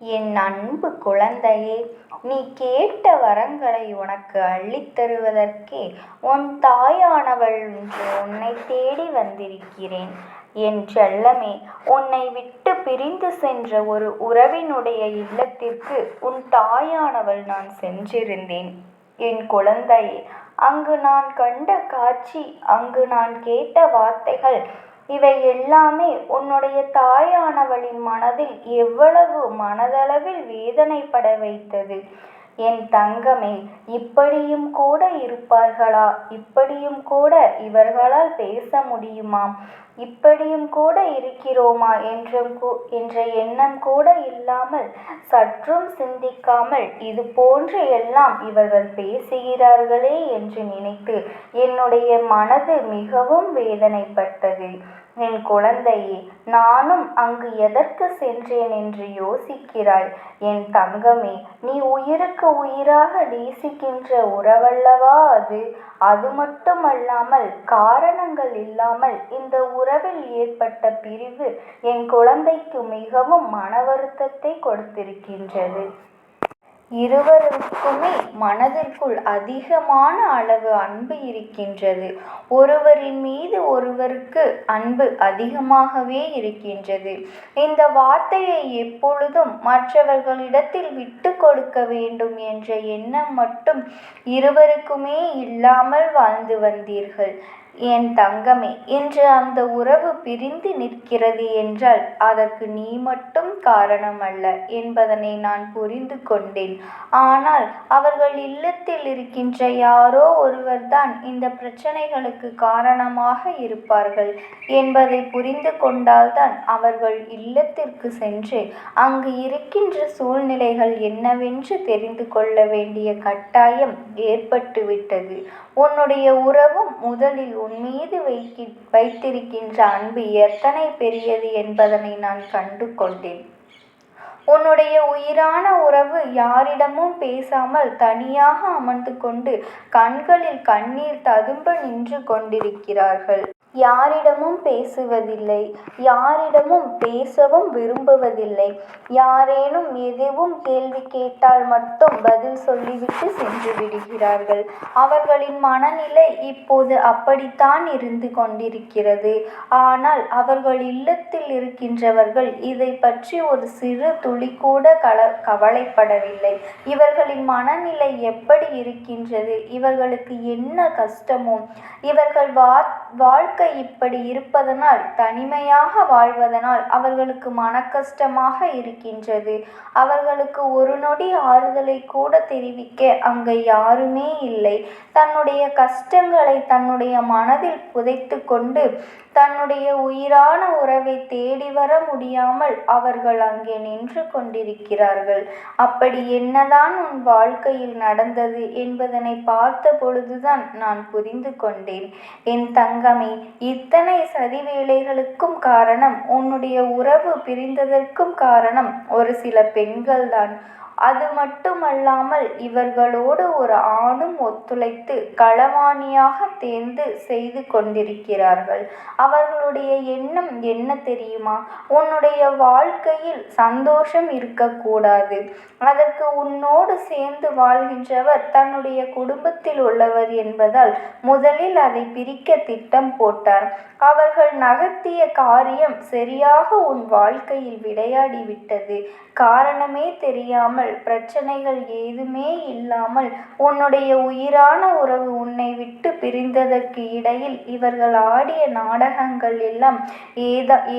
என் அன்பு குழந்தையே, நீ கேட்ட வரங்களை உனக்கு அள்ளித்தருவதற்கே உன் தாயானவள் இன்று உன்னை தேடி வந்திருக்கிறேன். என் செல்லமே, உன்னை விட்டு பிரிந்து சென்ற ஒரு உறவினுடைய இல்லத்திற்கு உன் தாயானவள் நான் சென்றிருந்தேன். என் குழந்தையே, அங்கு நான் கண்ட காட்சி, அங்கு நான் கேட்ட வார்த்தைகள், இவை எல்லாமே உன்னுடைய தாயானவளின் மனதில் எவ்வளவு மனதளவில் வேதனைப்பட வைத்தது. என் தங்கமே, இப்படியும் கூட இருப்பார்களா? இப்படியும் கூட இவர்களால் பேச முடியுமா? இப்படியும் கூட இருக்கிறோமா என்ற எண்ணம் கூட இல்லாமல், சற்றும் சிந்திக்காமல் இது போன்று எல்லாம் இவர்கள் பேசுகிறார்களே என்று நினைத்து என்னுடைய மனது மிகவும் வேதனைப்பட்டது. என் குழந்தையே, நானும் அங்கு எதற்கு சென்றேன் என்று யோசிக்கிறாய்? என் தங்கமே, நீ உயிருக்கு உயிராக நேசிக்கின்ற உறவல்லவா அது? அது மட்டுமல்லாமல் காரணங்கள் இல்லாமல் இந்த உறவில் ஏற்பட்ட பிரிவு என் குழந்தைக்கு மிகவும் மன வருத்தத்தை கொடுத்திருக்கின்றது. இருவருக்குமே மனதிற்குள் அதிகமான அளவு அன்பு இருக்கின்றது. ஒருவரின் மீது ஒருவருக்கு அன்பு அதிகமாகவே இருக்கின்றது. இந்த வார்த்தையை எப்பொழுதும் மற்றவர்களிடத்தில் விட்டு கொடுக்க வேண்டும் என்ற எண்ணம் மட்டும் இருவருக்குமே இல்லாமல் வாழ்ந்து வந்தீர்கள். என் தங்கமே, இன்று அந்த உறவு பிரிந்து நிற்கிறது என்றால் அதற்கு நீ மட்டும் காரணம் அல்ல என்பதனை நான் புரிந்து கொண்டேன். ஆனால் அவர்கள் இல்லத்தில் இருக்கின்ற யாரோ ஒருவர்தான் இந்த பிரச்சனைகளுக்கு காரணமாக இருப்பார்கள் என்பதை புரிந்து கொண்டால்தான் அவர்கள் இல்லத்திற்கு சென்று அங்கு இருக்கின்ற சூழ்நிலைகள் என்னவென்று தெரிந்து கொள்ள வேண்டிய கட்டாயம் ஏற்பட்டுவிட்டது. உன்னுடைய உறவும் முதலில் உன் மீது வைத்திருக்கின்ற அன்பு எத்தனை பெரியது என்பதனை நான் கண்டு கொண்டேன். உன்னுடைய உயிரான உறவு யாரிடமும் பேசாமல் தனியாக அமர்ந்து கொண்டு கண்களில் கண்ணீர் ததும்ப நின்று கொண்டிருக்கிறார்கள். யாரிடமும் பேசுவதில்லை, யாரிடமும் பேசவும் விரும்புவதில்லை. யாரேனும் எதுவும் கேள்வி கேட்டால் மட்டும் பதில் சொல்லிவிட்டு சென்று விடுகிறார்கள். அவர்களின் மனநிலை இப்போது அப்படித்தான் இருந்து கொண்டிருக்கிறது. ஆனால் அவர்கள் இல்லத்தில் இருக்கின்றவர்கள் இதை பற்றி ஒரு சிறு துளி கூட கவலைப்படவில்லை. இவர்களின் மனநிலை எப்படி இருக்கின்றது, இவர்களுக்கு என்ன கஷ்டமோ, இவர்கள் வாழ்க்கை இப்படி இருப்பதனால், தனிமையாக வாழ்வதனால் அவர்களுக்கு மன கஷ்டமாக இருக்கின்றது. அவர்களுக்கு ஒரு நொடி ஆறுதலை கூட தெரிவிக்க அங்கே யாருமே இல்லை. தன்னுடைய கஷ்டங்களை தன்னுடைய மனதில் புதைத்து கொண்டு தன்னுடைய உயிரான உறவை தேடி வர முடியாமல் அவர்கள் அங்கே நின்று கொண்டிருக்கிறார்கள். அப்படி என்னதான் உன் வாழ்க்கையில் நடந்தது என்பதனை பார்த்த பொழுதுதான் நான் புரிந்து கொண்டேன். என் தங்கமே, இத்தனை சதி வேலைகளுக்கும் காரணம், உன்னுடைய உறவு பிரிந்ததற்கும் காரணம் ஒரு சில பெண்கள்தான். அது மட்டுமல்லாமல் இவர்களோடு ஒரு ஆணும் ஒத்துழைத்து களவாணியாக தேர்ந்து செய்து கொண்டிருக்கிறார்கள். அவர்களுடைய எண்ணம் என்ன தெரியுமா? உன்னுடைய வாழ்க்கையில் சந்தோஷம் இருக்கக்கூடாது. அதற்கு உன்னோடு சேர்ந்து வாழ்கின்றவர் தன்னுடைய குடும்பத்தில் உள்ளவர் என்பதால் முதலில் அதை பிரிக்க திட்டம் போட்டார். அவர்கள் நகர்த்திய காரியம் சரியாக உன் வாழ்க்கையில் விளையாடிவிட்டது. காரணமே தெரியாமல், பிரச்சனைகள் ஏதுமே இல்லாமல் உன்னுடைய உயிரான உறவு உன்னை விட்டு பிரிந்ததற்கு இடையில் இவர்கள் ஆடிய நாடகங்கள் எல்லாம்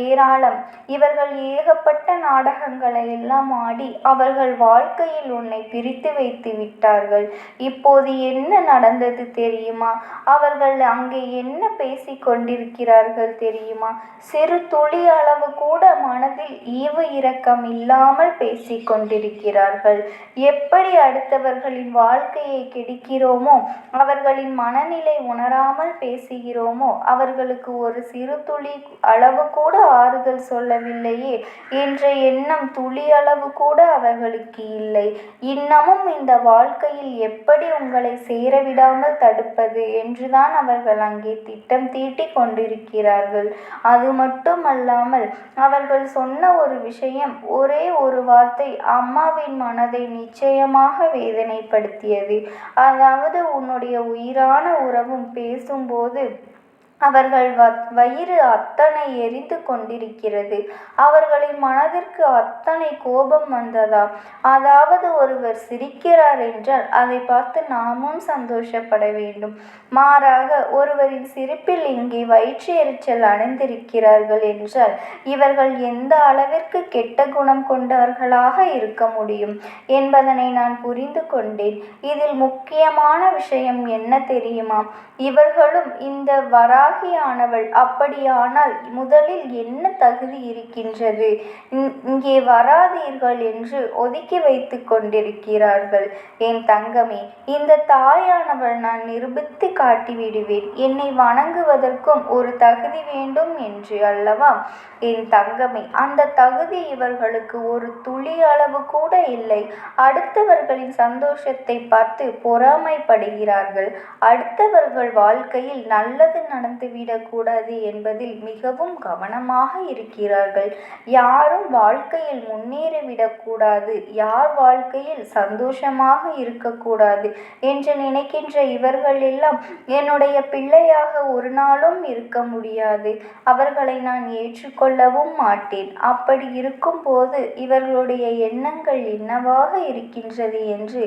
ஏராளம். இவர்கள் ஏகப்பட்ட நாடகங்களை எல்லாம் ஆடி அவர்கள் வாழ்க்கையில் உன்னை பிரித்து வைத்து விட்டார்கள். இப்போது என்ன நடந்தது தெரியுமா? அவர்கள் அங்கே என்ன பேசிக் கொண்டிருக்கிறார்கள் தெரியுமா? சிறு துளி அளவு கூட மனதில் ஈவு இரக்கம் இல்லாமல் பேசிக் கொண்டிருக்கிறார்கள். இருக்கிறார்கள். எப்படி அடுத்தவர்களின் வாழ்க்கையை கெடுக்கிறோமோ, அவர்களின் மனநிலை உணராமல் பேசுகிறோமோ, அவர்களுக்கு ஒரு சிறு துளி அளவு கூட ஆறுதல் சொல்லவில்லையே என்ற எண்ணம் துளி அளவு கூட அவர்களுக்கு இல்லை. இன்னமும் இந்த வாழ்க்கையில் எப்படி உங்களை சேரவிடாமல் தடுப்பது என்றுதான் அவர்கள் அங்கே திட்டம் தீட்டிக் கொண்டிருக்கிறார்கள். அது மட்டுமல்லாமல் அவர்கள் சொன்ன ஒரு விஷயம், ஒரே ஒரு வார்த்தை அம்மாவின் மனதை நிச்சயமாக வேதனைப்படுத்தியது. அதாவது உன்னுடைய உயிரான உறவும் பேசும்போது அவர்கள் வயிறு அத்தனை எரிந்து கொண்டிருக்கிறது. அவர்களின் மனதிற்கு அத்தனை கோபம் வந்ததா? அதாவது ஒருவர் சிரிக்கிறார் என்றால் அதை பார்த்து நாமும் சந்தோஷப்பட வேண்டும். மாறாக ஒருவரின் சிரிப்பில் இங்கே வயிற்று எரிச்சல் அடைந்திருக்கிறார்கள் என்றால் இவர்கள் எந்த அளவிற்கு கெட்ட குணம் கொண்டவர்களாக இருக்க முடியும் என்பதனை நான் புரிந்து கொண்டேன். இதில் முக்கியமான விஷயம் என்ன தெரியுமா? இவர்களும் இந்த வராகியானவள் அப்படியானால் முதலில் என்ன தகுதி இருக்கின்றது, இங்கே வராதீர்கள் என்று ஒதுக்கி வைத்து கொண்டிருக்கிறார்கள். என் தங்கமே, இந்த தாயானவள் நான் நிரூபித்து காட்டிவிடுவேன். என்னை வணங்குவதற்கும் ஒரு தகுதி வேண்டும் என்று அல்லவா? என் தங்கமே, அந்த தகுதி இவர்களுக்கு ஒரு துளி அளவு கூட இல்லை. அடுத்தவர்களின் சந்தோஷத்தை பார்த்து பொறாமைப்படுகிறார்கள். அடுத்தவர்கள் வாழ்க்கையில் நல்லது நடந்துவிடக்கூடாது என்பதில் மிகவும் கவனமாக இருக்கிறார்கள். யாரும் வாழ்க்கையில் முன்னேறிவிடக்கூடாது, யார் வாழ்க்கையில் சந்தோஷமாக இருக்கக்கூடாது என்று நினைக்கின்ற இவர்கள் எல்லாம் என்னுடைய பிள்ளையாக ஒரு நாளும் இருக்க முடியாது. அவர்களை நான் ஏற்றுக்கொள்ளவும் மாட்டேன். அப்படி இருக்கும்போது இவர்களுடைய எண்ணங்கள் என்னவாக இருக்கின்றது என்று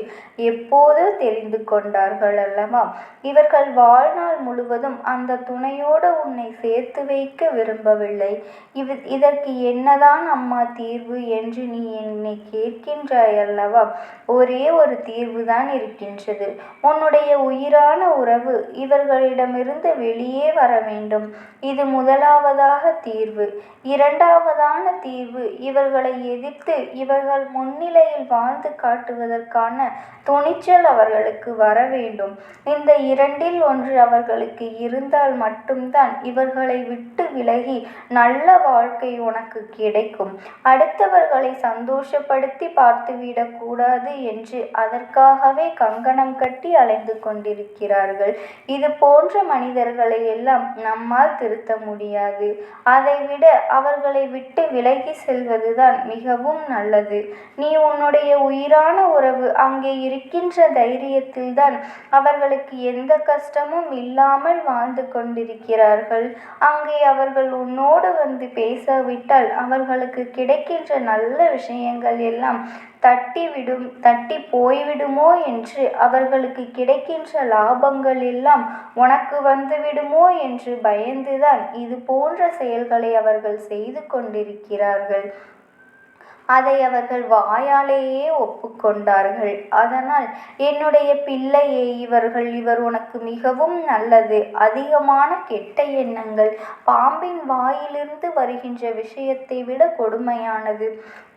எப்போதோ தெரிந்து கொண்டார்கள் அல்லவா? இவர்கள் வாழ்நாள் முழுவதும் அந்த துணையோடு உன்னை சேர்த்து வைக்க விரும்பவில்லை. இதற்கு என்னதான் அம்மா தீர்வு என்று நீ என்னை கேட்கின்றாய் அல்லவா? ஒரே ஒரு தீர்வுதான் இருக்கின்றது. உன்னுடைய உயிரான உறவு இவர்களிடமிருந்து வெளியே வர வேண்டும். இது முதலாவதாக தீர்வு. இரண்டாவதான தீர்வு, இவர்களை எதிர்த்து இவர்கள் முன்னிலையில் வாழ்ந்து காட்டுவதற்கான துணிச்சல் அவர்களுக்கு வர வேண்டும். இந்த இரண்டில் ஒன்று அவர்களுக்கு இருந்தால் மட்டும்தான் இவர்களை விட்டு விலகி நல்ல வாழ்க்கை உனக்கு கிடைக்கும். அடுத்தவர்களை சந்தோஷப்படுத்தி பார்த்துவிடக் கூடாது என்று அதற்காகவே கங்கணம் கட்டி அலைந்து கொண்டிருக்கிறார்கள். இது போன்ற மனிதர்களை எல்லாம் நம்மால் திருத்த முடியாது. அதைவிட அவர்களை விட்டு விலகி செல்வதுதான் மிகவும் நல்லது. நீ உன்னுடைய உயிரான உறவு அங்கே இருக்கின்ற தைரியத்தில்தான் அவர்களுக்கு எந்த கஷ்டமும் இல்லாமல் வாழ்ந்து கொண்டிருக்கிறார்கள். அங்கே அவர்கள் உன்னோடு வந்து பேசாவிட்டால் அவர்களுக்கு கிடைக்கின்ற நல்ல விஷயங்கள் எல்லாம் தட்டி போய்விடுமோ என்று, அவர்களுக்கு கிடைக்கின்ற லாபங்கள் எல்லாம் உனக்கு வந்துவிடுமோ என்று பயந்துதான் இது போன்ற செயல்களை அவர்கள் செய்து கொண்டிருக்கிறார்கள். அதை அவர்கள் வாயாலேயே ஒப்புக்கொண்டார்கள். அதனால் என்னுடைய பிள்ளையே, இவர் உனக்கு மிகவும் நல்லது. அதிகமான கெட்ட எண்ணங்கள் பாம்பின் வாயிலிருந்து வருகின்ற விஷயத்தை விட கொடுமையானது.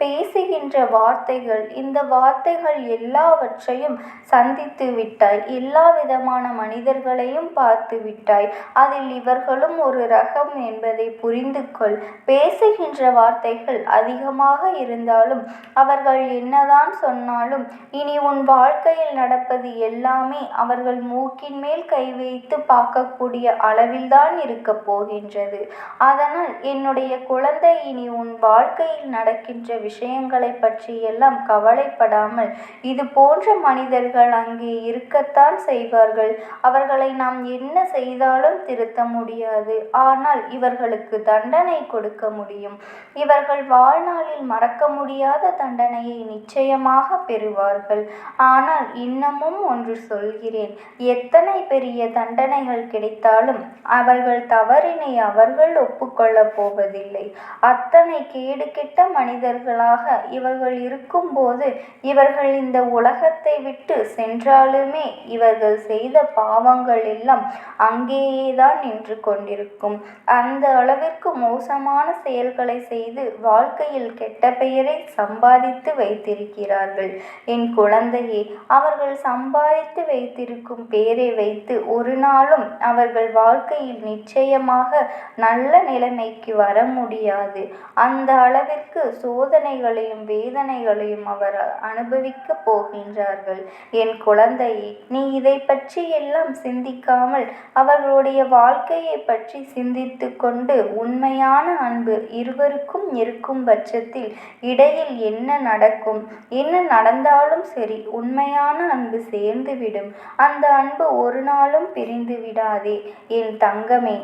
பேசுகின்ற வார்த்தைகள், இந்த வார்த்தைகள் எல்லாவற்றையும் சந்தித்து விட்டாய். எல்லா விதமான மனிதர்களையும் பார்த்து விட்டாய். அதில் இவர்களும் ஒரு ரகம் என்பதை புரிந்து கொள். பேசுகின்ற வார்த்தைகள் அதிகமாக இருந்தாலும் அவர்கள் என்னதான் சொன்னாலும் இனி உன் வாழ்க்கையில் நடப்பது எல்லாமே அவர்கள் மூக்கின் மேல் கை வைத்து பார்க்கக்கூடிய அளவில்தான் இருக்க போகின்றது. அதனால் என்னுடைய குழந்தை, இனி உன் வாழ்க்கையில் நடக்கின்ற விஷயங்களை பற்றி எல்லாம் கவலைப்படாமல், இது போன்ற மனிதர்கள் அங்கே இருக்கத்தான் செய்வார்கள். அவர்களை நாம் என்ன செய்தாலும் திருத்த முடியாது. ஆனால் இவர்களுக்கு தண்டனை கொடுக்க முடியும். இவர்கள் வாழ்நாளில் மறக்க முடியாத தண்டனையை நிச்சயமாக பெறுவார்கள். ஆனால் இன்னமும் ஒன்று சொல்கிறேன், எத்தனை பெரிய தண்டனைகள் கிடைத்தாலும் அவர்கள் தவறினை அவர்கள் ஒப்புக்கொள்ளப் போவதில்லை. அத்தனை கேடு கெட்ட மனிதர்களாக இவர்கள் இருக்கும்போது இவர்கள் இந்த உலகத்தை விட்டு சென்றாலுமே இவர்கள் செய்த பாவங்கள் எல்லாம் அங்கேயேதான் நின்று கொண்டிருக்கும். அந்த அளவிற்கு மோசமான செயல்களை செய்து வாழ்க்கையில் கெட்ட பெயர் பெயரை சம்பாதித்து வைத்திருக்கிறார்கள். என் குழந்தையே, அவர்கள் சம்பாதித்து வைத்திருக்கும் பெயரை வைத்து ஒரு நாளும் அவர்கள் வாழ்க்கையில் நிச்சயமாக நல்ல நிலைமைக்கு வர முடியாது. அந்த அளவிற்கு சோதனைகளையும் வேதனைகளையும் அவர் அனுபவிக்கப் போகின்றார்கள். என் குழந்தையே, நீ இதை பற்றி எல்லாம் சிந்திக்காமல் அவர்களுடைய வாழ்க்கையை பற்றி சிந்தித்து கொண்டு உண்மையான அன்பு இருவருக்கும் இருக்கும் பட்சத்தில் இடையில் என்ன நடக்கும், என்ன நடந்தாலும் சரி, உண்மையான அன்பு சேர்ந்துவிடும். அந்த அன்பு ஒரு நாளும் பிரிந்து விடாதே என் தங்கமே.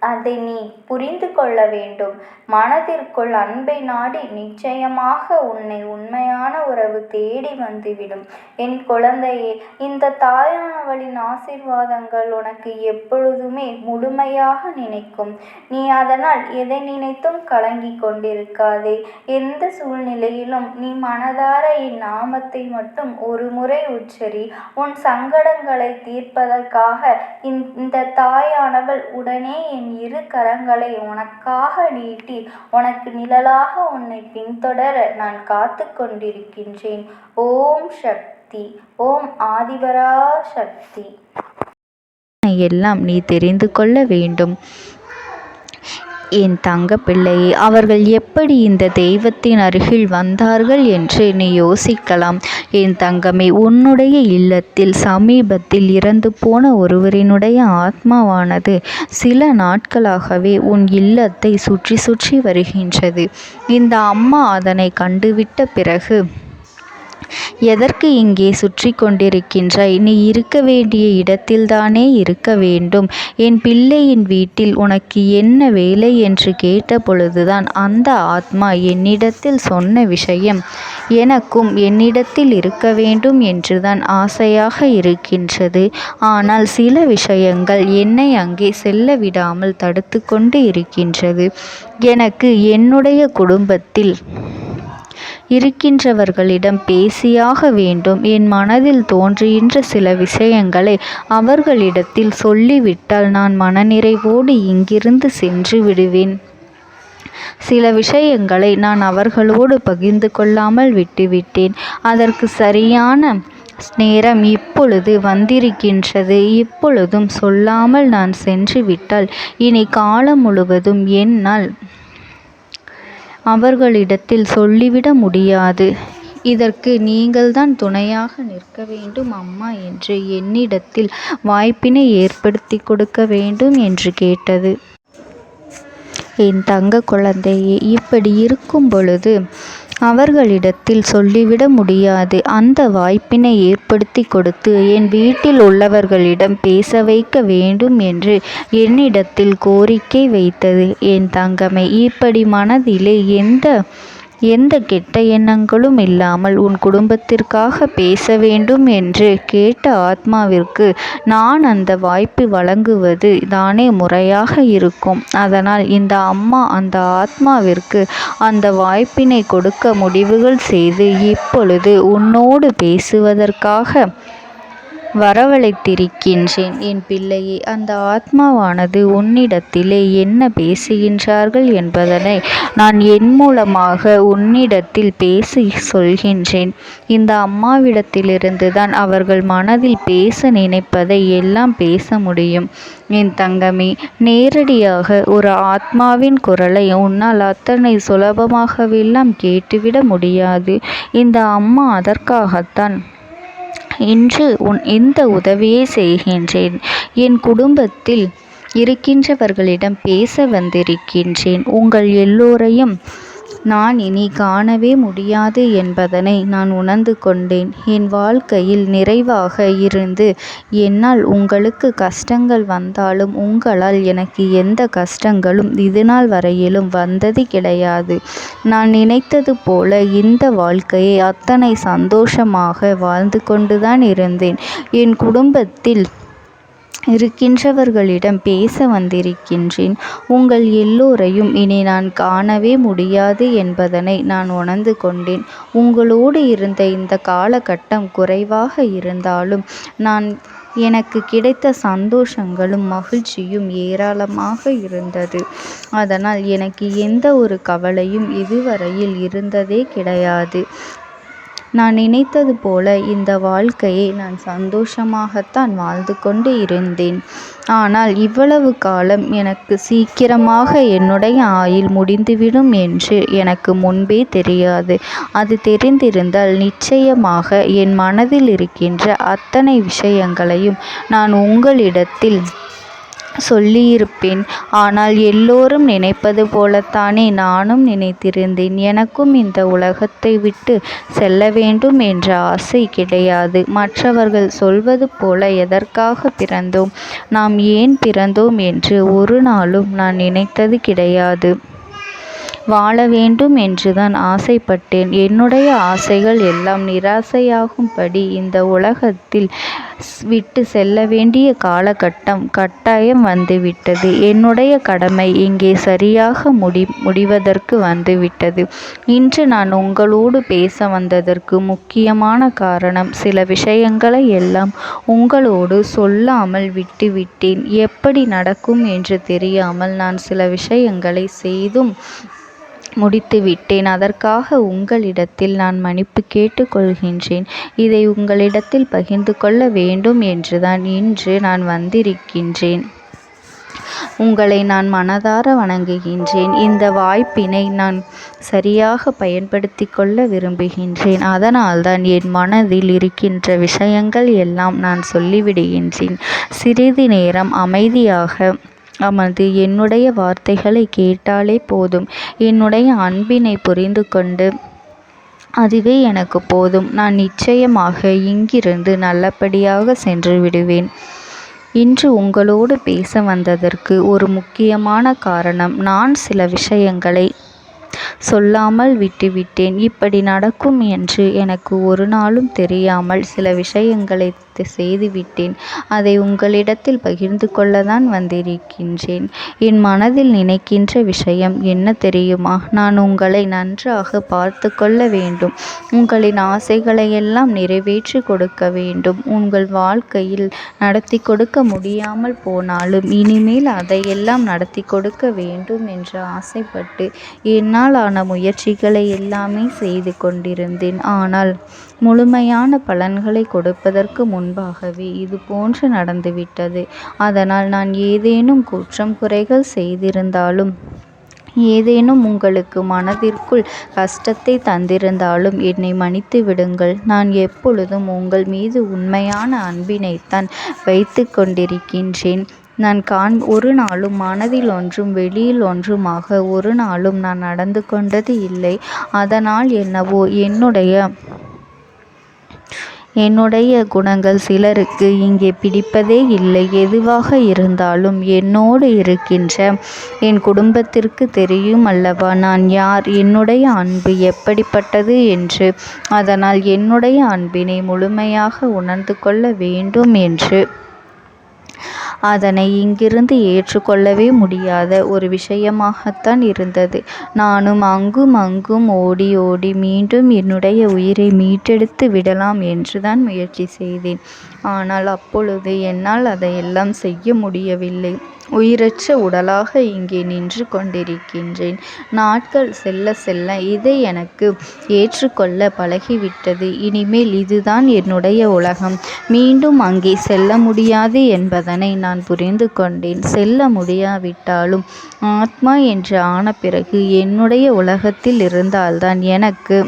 அதை நீ புரிந்து கொள்ள வேண்டும். மனதிற்குள் அன்பை நாடி நிச்சயமாக உன்னை உண்மையான உறவு தேடி வந்துவிடும். என் குழந்தையே, இந்த தாயானவளின் ஆசீர்வாதங்கள் உனக்கு எப்பொழுதுமே முழுமையாக நினைக்கும். நீ அதனால் எதை நினைத்தும் கலங்கி கொண்டிருக்காதே. எந்த சூழ்நிலையிலும் நீ மனதார என் நாமத்தை மட்டும் ஒரு முறை உச்சரி. உன் சங்கடங்களை தீர்ப்பதற்காக இந்த தாயானவள் உடனே என் இரு கரங்களை உனக்காக நீட்டி உனக்கு நிழலாக உன்னை பின்தொடர நான் காத்து கொண்டிருக்கின்றேன். ஓம் சக்தி. ஓம் ஆதிபரா சக்தி. எல்லாம் நீ தெரிந்து கொள்ள வேண்டும் என் தங்க பிள்ளையே. அவர்கள் எப்படி இந்த தெய்வத்தின் அருகில் வந்தார்கள் என்று நீ யோசிக்கலாம். என் தங்கமே, உன்னுடைய இல்லத்தில் சமீபத்தில் இறந்து போன ஒருவரினுடைய ஆத்மாவானது சில நாட்களாகவே உன் இல்லத்தை சுற்றி சுற்றி வருகின்றது. இந்த அம்மா அதனை கண்டுவிட்ட பிறகு, எதற்கு இங்கே சுற்றி கொண்டிருக்கின்றாய்? நீ இருக்க வேண்டிய இடத்தில்தானே இருக்க வேண்டும். என் பிள்ளையின் வீட்டில் உனக்கு என்ன வேலை என்று கேட்ட பொழுதுதான் அந்த ஆத்மா என்னிடத்தில் சொன்ன விஷயம், எனக்கும் என்னிடத்தில் இருக்க வேண்டும் என்றுதான் ஆசையாக இருக்கின்றது. ஆனால் சில விஷயங்கள் என்னை அங்கே செல்ல விடாமல் தடுத்து கொண்டு இருக்கின்றது. எனக்கு என்னுடைய குடும்பத்தில் இருக்கின்றவர்களிடம் பேசியாக வேண்டும். என் மனதில் தோன்றுகின்ற சில விஷயங்களை அவர்களிடத்தில் சொல்லிவிட்டால் நான் மனநிறைவோடு இங்கிருந்து சென்று விடுவேன். சில விஷயங்களை நான் அவர்களோடு பகிர்ந்து கொள்ளாமல் விட்டுவிட்டேன். அதற்கு சரியான நேரம் இப்பொழுது வந்திருக்கின்றது. இப்பொழுதும் சொல்லாமல் நான் சென்று விட்டால் இனி காலம் முழுவதும் என்னால் அவர்களிடத்தில் சொல்லிவிட முடியாது. இதற்கு நீங்கள்தான் துணையாக நிற்க வேண்டும் அம்மா என்று என்னிடத்தில் வாய்ப்பினை ஏற்படுத்தி கொடுக்க வேண்டும் என்று கேட்டது. என் தங்க குழந்தையே, இப்படி இருக்கும் பொழுது அவர்களிடத்தில் சொல்லிவிட முடியாது. அந்த வாய்ப்பினை ஏற்படுத்தி கொடுத்து என் வீட்டில் உள்ளவர்களிடம் பேச வைக்க வேண்டும் என்று என்னிடத்தில் கோரிக்கை வைத்தது. என் தங்கமே, இப்படி மனதிலே எந்த கெட்ட எண்ணங்களும் இல்லாமல் உன் குடும்பத்திற்காக பேச வேண்டும் என்று கேட்ட ஆத்மாவிற்கு நான் அந்த வாய்ப்பு வழங்குவது தானே முறையாக இருக்கும். அதனால் இந்த அம்மா அந்த ஆத்மாவிற்கு அந்த வாய்ப்பினை கொடுக்க முடிவுகள் செய்து இப்பொழுது உன்னோடு பேசுவதற்காக வரவழைத்திருக்கின்றேன். என் பிள்ளையே, அந்த ஆத்மாவானது உன்னிடத்திலே என்ன பேசுகின்றார்கள் என்பதனை நான் என் மூலமாக உன்னிடத்தில் பேசி சொல்கின்றேன். இந்த அம்மாவிடத்திலிருந்து தான் அவர்கள் மனதில் பேச நினைப்பதை எல்லாம் பேச முடியும். என் தங்கமே, நேரடியாக ஒரு ஆத்மாவின் குரலை உன்னால் அத்தனை சுலபமாகவெல்லாம் கேட்டுவிட முடியாது. இந்த அம்மா அதற்காகத்தான் இன்று இந்த உதவியை செய்கின்றேன். என் குடும்பத்தில் இருக்கின்றவர்களிடம் பேச வந்திருக்கின்றேன். உங்கள் எல்லோரையும் நான் இனி காணவே முடியாது என்பதனை நான் உணர்ந்து கொண்டேன். என் வாழ்க்கையில் நிறைவாக இருந்து என்னால் உங்களுக்கு கஷ்டங்கள் வந்தாலும் உங்களால் எனக்கு எந்த கஷ்டங்களும் இதுநாள் வரையிலும் வந்தது கிடையாது. நான் நினைத்தது போல இந்த வாழ்க்கையை அத்தனை சந்தோஷமாக வாழ்ந்து கொண்டுதான் இருந்தேன். என் குடும்பத்தில் இருக்கின்றவர்களிடம் பேச வந்திருக்கின்றேன். உங்கள் எல்லோரையும் இனி நான் காணவே முடியாது என்பதனை நான் உணர்ந்து கொண்டேன். உங்களோடு இருந்த இந்த காலகட்டம் குறைவாக இருந்தாலும் நான் எனக்கு கிடைத்த சந்தோஷங்களும் மகிழ்ச்சியும் ஏராளமாக இருந்தது. அதனால் எனக்கு எந்த ஒரு கவலையும் இதுவரையில் இருந்ததே கிடையாது. நான் நினைத்தது போல இந்த வாழ்க்கையை நான் சந்தோஷமாகத்தான் வாழ்ந்து கொண்டு இருந்தேன். ஆனால் இவ்வளவு காலம் எனக்கு சீக்கிரமாக என்னுடைய ஆயுள் முடிந்துவிடும் என்று எனக்கு முன்பே தெரியாது. அது தெரிந்திருந்தால் நிச்சயமாக என் மனதில் இருக்கின்ற அத்தனை விஷயங்களையும் நான் உங்களிடத்தில் சொல்லியிருப்பேன். ஆனால் எல்லோரும் நினைப்பது போலத்தானே நானும் நினைத்திருந்தேன். எனக்கும் இந்த உலகத்தை விட்டு செல்ல வேண்டும் என்ற ஆசை கிடையாது. மற்றவர்கள் சொல்வது போல எதற்காக பிறந்தோம், நாம் ஏன் பிறந்தோம் என்று ஒரு நாளும் நான் நினைத்தது கிடையாது. வாழ வேண்டும் என்றுதான் ஆசைப்பட்டேன். என்னுடைய ஆசைகள் எல்லாம் நிராசையாகும்படி இந்த உலகத்தில் விட்டு செல்ல வேண்டிய காலகட்டம் கட்டாயம் வந்துவிட்டது. என்னுடைய கடமை இங்கே சரியாக முடிவதற்கு வந்துவிட்டது. இன்று நான் உங்களோடு பேச வந்ததற்கு முக்கியமான காரணம், சில விஷயங்களை எல்லாம் உங்களோடு சொல்லாமல் விட்டுவிட்டேன். எப்படி நடக்கும் என்று தெரியாமல் நான் சில விஷயங்களை செய்தும் முடித்துவிட்டேன். அதற்காக உங்களிடத்தில் நான் மன்னிப்பு கேட்டுக்கொள்கின்றேன். இதை உங்களிடத்தில் பகிர்ந்து கொள்ள வேண்டும் என்றுதான் இன்று நான் வந்திருக்கின்றேன். உங்களை நான் மனதார வணங்குகின்றேன். இந்த வாய்ப்பினை நான் சரியாக பயன்படுத்தி கொள்ள விரும்புகின்றேன். அதனால்தான் என் மனதில் இருக்கின்ற விஷயங்கள் எல்லாம் நான் சொல்லிவிடுகின்றேன். சிறிது நேரம் அமைதியாக அமர்ந்து என்னுடைய வார்த்தைகளை கேட்டாலே போதும். என்னுடைய அன்பினை புரிந்து கொண்டு அதுவே எனக்கு போதும். நான் நிச்சயமாக இங்கிருந்து நல்லபடியாக சென்று விடுவேன். இன்று உங்களோடு பேச வந்ததற்கு ஒரு முக்கியமான காரணம், நான் சில விஷயங்களை சொல்லாமல் விட்டுவிட்டேன். இப்படி நடக்கும் என்று எனக்கு ஒரு நாளும் தெரியாமல் சில விஷயங்களை செய்துவிட்டேன். அதை உங்களிடத்தில் பகிர்ந்து கொள்ளத்தான் வந்திருக்கின்றேன். என் மனதில் நினைக்கின்ற விஷயம் என்ன தெரியுமா? நான் உங்களை நன்றாக பார்த்து கொள்ள வேண்டும். உங்களின் ஆசைகளை எல்லாம் நிறைவேற்றி கொடுக்க வேண்டும். உங்கள் வாழ்க்கையில் நடத்தி கொடுக்க முடியாமல் போனாலும் இனிமேல் அதையெல்லாம் நடத்தி கொடுக்க வேண்டும் என்று ஆசைப்பட்டு என்னால் ஆன முயற்சிகளை எல்லாமே செய்து கொண்டிருந்தேன். ஆனால் முழுமையான பலன்களை கொடுப்பதற்கு முன்பாகவே இது போன்று நடந்துவிட்டது. அதனால் நான் ஏதேனும் குற்றம் குறைகள் செய்திருந்தாலும், ஏதேனும் உங்களுக்கு மனதிற்குள் கஷ்டத்தை தந்திருந்தாலும் என்னை மன்னித்து விடுங்கள். நான் எப்பொழுதும் உங்கள் மீது உண்மையான அன்பினைத்தான் வைத்து கொண்டிருக்கின்றேன். நான் ஒரு நாளும் மனதில் ஒன்றும் வெளியில் ஒன்றுமாக ஒரு நாளும் நான் நடந்து கொண்டது இல்லை. அதனால் என்னவோ என்னுடைய குணங்கள் சிலருக்கு இங்கே பிடிப்பதே இல்லை. எதுவாக இருந்தாலும் என்னோடு இருக்கின்ற என் குடும்பத்திற்கு தெரியும் அல்லவா நான் யார், என்னுடைய அன்பு எப்படிப்பட்டது என்று. அதனால் என்னுடைய அன்பினை முழுமையாக உணர்ந்து கொள்ள வேண்டும் என்று அதனை இங்கிருந்து ஏற்றுக்கொள்ளவே முடியாத ஒரு விஷயமாகத்தான் இருந்தது. நானும் அங்கும் அங்கும் ஓடி ஓடி மீண்டும் என்னுடைய உயிரை மீட்டெடுத்து விடலாம் என்றுதான் முயற்சி செய்தேன். ஆனால் அப்பொழுது என்னால் அதையெல்லாம் செய்ய முடியவில்லை. உயிரற்ற உடலாக இங்கே நின்று கொண்டிருக்கின்றேன். நாட்கள் செல்ல செல்ல இதை எனக்கு ஏற்றுக்கொள்ள பழகிவிட்டது. இனிமேல் இதுதான் என்னுடைய உலகம். மீண்டும் அங்கே செல்ல முடியாது என்பதனை நான் புரிந்து கொண்டேன். செல்ல முடியாவிட்டாலும் ஆத்மா என்று ஆன பிறகு என்னுடைய உலகத்தில் இருந்தால்தான் எனக்கு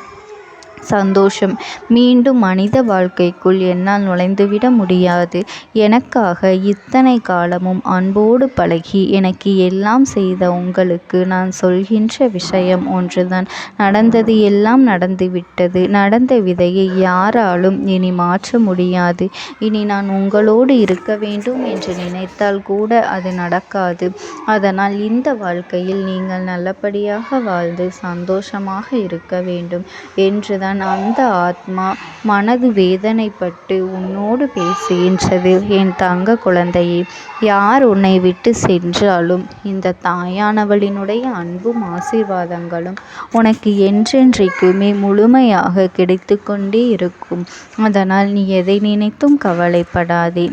சந்தோஷம். மீண்டும் மனித வாழ்க்கைக்குள் என்னால் நுழைந்துவிட முடியாது. எனக்காக இத்தனை காலமும் அன்போடு பழகி எனக்கு எல்லாம் செய்த உங்களுக்கு நான் சொல்கின்ற விஷயம் ஒன்றுதான். நடந்தது எல்லாம் நடந்துவிட்டது. நடந்த விதையை யாராலும் இனி மாற்ற முடியாது. இனி நான் உங்களோடு இருக்க வேண்டும் என்று நினைத்தால் கூட அது நடக்காது. அதனால் இந்த வாழ்க்கையில் நீங்கள் நல்லபடியாக வாழ்ந்து சந்தோஷமாக இருக்க வேண்டும் என்றுதான் அந்த ஆத்மா மனது வேதனைப்பட்டு உன்னோடு பேசுகின்றது. என் தங்க குழந்தையே, யார் உன்னை விட்டு சென்றாலும் இந்த தாயானவளினுடைய அன்பும் ஆசீர்வாதங்களும் உனக்கு என்றென்றைக்குமே முழுமையாக கிடைத்து கொண்டே இருக்கும். அதனால் நீ எதை நினைத்தும் கவலைப்படாதே.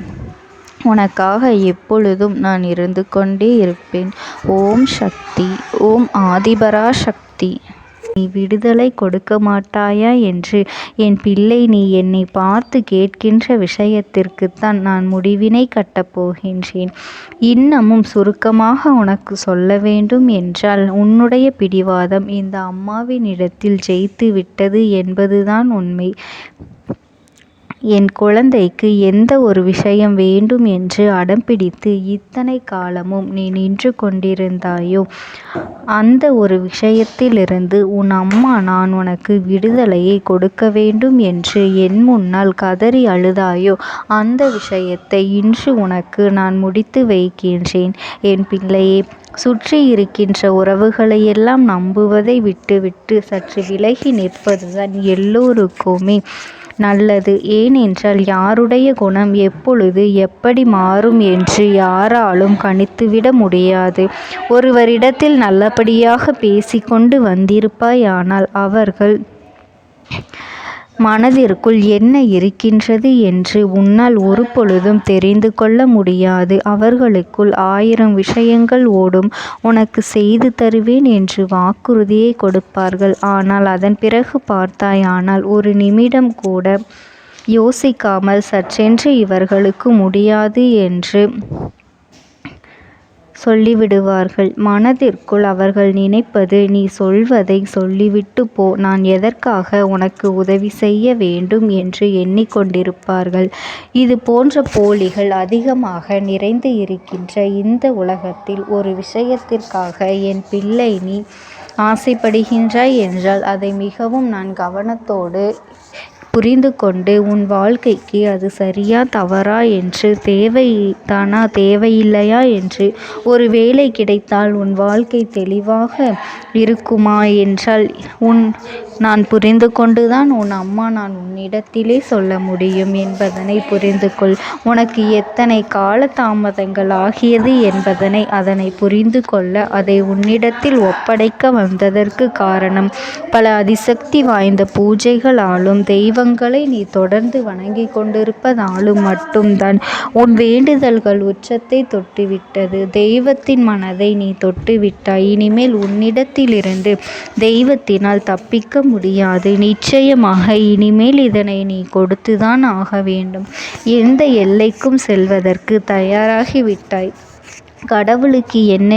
உனக்காக எப்பொழுதும் நான் இருந்து கொண்டே இருப்பேன். ஓம் சக்தி. ஓம் ஆதிபரா சக்தி. நீ விடுதலை கொடுக்க மாட்டாயா என்று என் பிள்ளை நீ என்னை பார்த்து கேட்கின்ற விஷயத்திற்குத்தான் நான் முடிவினை கட்டப் போகின்றேன். இன்னமும் சுருக்கமாக உனக்கு சொல்ல வேண்டும் என்றால், உன்னுடைய பிடிவாதம் இந்த அம்மாவினிடத்தில் ஜெயித்து விட்டது என்பதுதான் உண்மை. என் குழந்தைக்கு எந்த ஒரு விஷயம் வேண்டும் என்று அடம்பிடித்து இத்தனை காலமும் நீ நின்று கொண்டிருந்தாயோ, அந்த ஒரு விஷயத்திலிருந்து உன் அம்மா நான் உனக்கு விடுதலையை கொடுக்க வேண்டும் என்று என் முன்னால் கதறி அழுதாயோ, அந்த விஷயத்தை இன்று உனக்கு நான் முடித்து வைக்கின்றேன். என் பிள்ளையே, சுற்றி இருக்கின்ற உறவுகளையெல்லாம் நம்புவதை விட்டுவிட்டு சற்று விலகி நிற்பதுதான் எல்லோருக்குமே நல்லது. ஏனென்றால் யாருடைய குணம் எப்பொழுது எப்படி மாறும் என்று யாராலும் கணித்துவிட முடியாது. ஒருவரிடத்தில் நல்லபடியாக பேசிக்கொண்டு வந்திருப்பாயானால் அவர்கள் மனதிற்குள் என்ன இருக்கின்றது என்று உன்னால் ஒரு பொழுதும் தெரிந்து கொள்ள முடியாது. அவர்களுக்குள் 1000 விஷயங்கள் ஓடும். உனக்கு செய்து தருவேன் என்று வாக்குறுதியை கொடுப்பார்கள். ஆனால் அதன் பிறகு பார்த்தாயானால் ஒரு நிமிடம் கூட யோசிக்காமல் சற்றென்று இவர்களுக்கு முடியாது என்று சொல்லிவிடுவார்கள். மனதிற்குள் அவர்கள் நினைப்பது, நீ சொல்வதை சொல்லிவிட்டு போ, நான் எதற்காக உனக்கு உதவி செய்ய வேண்டும் என்று எண்ணிக்கொண்டிருப்பார்கள். இது போன்ற போலிகள் அதிகமாக நிறைந்து இருக்கின்ற இந்த உலகத்தில் ஒரு விஷயத்திற்காக என் பிள்ளை நீ ஆசைப்படுகின்றாய் என்றால் அதை மிகவும் நான் கவனத்தோடு புரிந்து கொண்டு உன் வாழ்க்கைக்கு அது சரியா தவறா என்று, தேவைதானா தேவையில்லையா என்று, ஒரு வேலை கிடைத்தால் உன் வாழ்க்கை தெளிவாக இருக்குமா என்றால் நான் புரிந்து கொண்டுதான் உன் அம்மா நான் உன்னிடத்திலே சொல்ல முடியும் என்பதனை புரிந்து கொள். உனக்கு எத்தனை கால தாமதங்கள் ஆகியது என்பதனை அதனை புரிந்து கொள்ள அதை உன்னிடத்தில் ஒப்படைக்க வந்ததற்கு காரணம், பல அதிசக்தி வாய்ந்த பூஜைகளாலும் தெய்வங்களை நீ தொடர்ந்து வணங்கி கொண்டிருப்பதாலும் மட்டும்தான் உன் வேண்டுதல்கள் உச்சத்தை தொட்டுவிட்டது. தெய்வத்தின் மனதை நீ தொட்டுவிட்டாய். இனிமேல் உன்னிடத்திலிருந்து தெய்வத்தினால் தப்பிக்க முடியாது. நிச்சயமாக இனிமேல் இதனை நீ கொடுத்துதான் ஆக வேண்டும். எந்த எல்லைக்கும் செல்வதற்கு தயாராகிவிட்டாய். கடவுளுக்கு என்ன